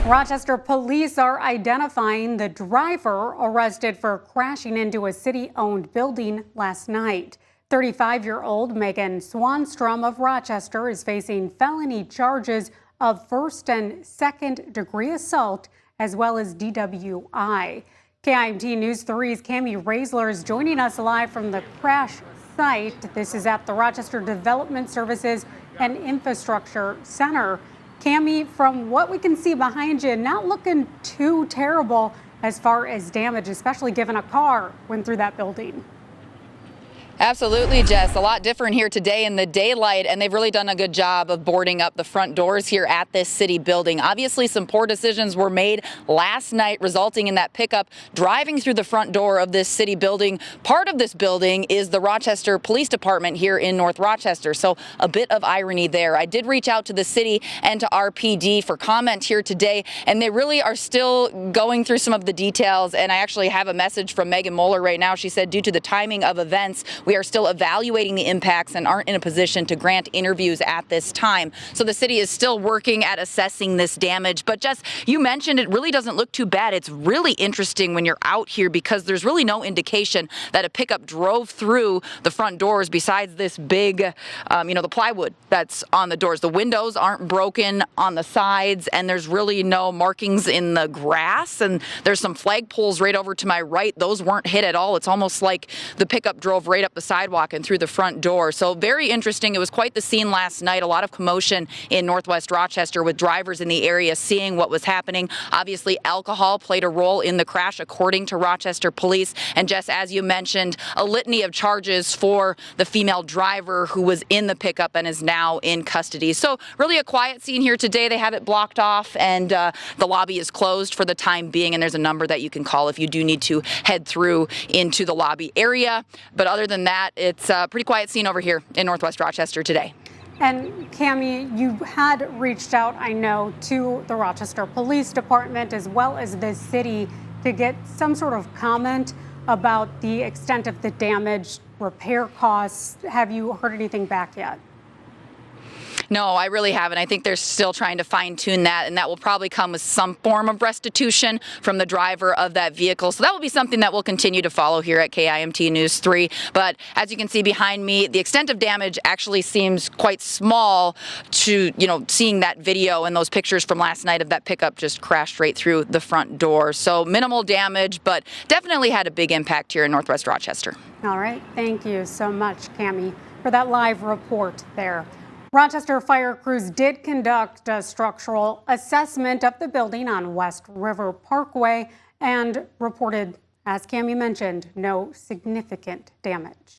Rochester police are identifying the driver arrested for crashing into a city-owned building last night. 35-year-old Megan Swanstrom of Rochester is facing felony charges of first and second degree assault as well as DWI. KIMT News 3's Kamie Roesler is joining us live from the crash site. This is at the Rochester Development Services and Infrastructure Center. Kamie, from what we can see behind you, not looking too terrible as far as damage, especially given a car went through that building. Absolutely, Jess. A lot different here today in the daylight, and they've really done a good job of boarding up the front doors here at this city building. Obviously, some poor decisions were made last night, resulting in that pickup driving through the front door of this city building. Part of this building is the Rochester Police Department here in North Rochester, so a bit of irony there. I did reach out to the city and to RPD for comment here today, and they really are still going through some of the details, and I actually have a message from Megan Moeller right now. She said, due to the timing of events, we are still evaluating the impacts and aren't in a position to grant interviews at this time. So the city is still working at assessing this damage. But Jess, you mentioned it really doesn't look too bad. It's really interesting when you're out here because there's really no indication that a pickup drove through the front doors besides this big, the plywood that's on the doors. The windows aren't broken on the sides, and there's really no markings in the grass. And there's some flagpoles right over to my right. Those weren't hit at all. It's almost like the pickup drove right up the sidewalk and through the front door. So very interesting. It was quite the scene last night. A lot of commotion in Northwest Rochester with drivers in the area seeing what was happening. Obviously, alcohol played a role in the crash, according to Rochester police. And Jess, as you mentioned, a litany of charges for the female driver who was in the pickup and is now in custody. So really a quiet scene here today. They have it blocked off, and the lobby is closed for the time being. And there's a number that you can call if you do need to head through into the lobby area. But other than that, it's a pretty quiet scene over here in Northwest Rochester today. And Kamie, you had reached out, I know, to the Rochester Police Department as well as the city to get some sort of comment about the extent of the damage, repair costs. Have you heard anything back yet? No, I really haven't. I think they're still trying to fine-tune that, and that will probably come with some form of restitution from the driver of that vehicle. So that will be something that we'll continue to follow here at KIMT News 3. But as you can see behind me, the extent of damage actually seems quite small to, seeing that video and those pictures from last night of that pickup just crashed right through the front door. So minimal damage, but definitely had a big impact here in Northwest Rochester. All right. Thank you so much, Kamie, for that live report there. Rochester fire crews did conduct a structural assessment of the building on West River Parkway and reported, as Kamie mentioned, no significant damage.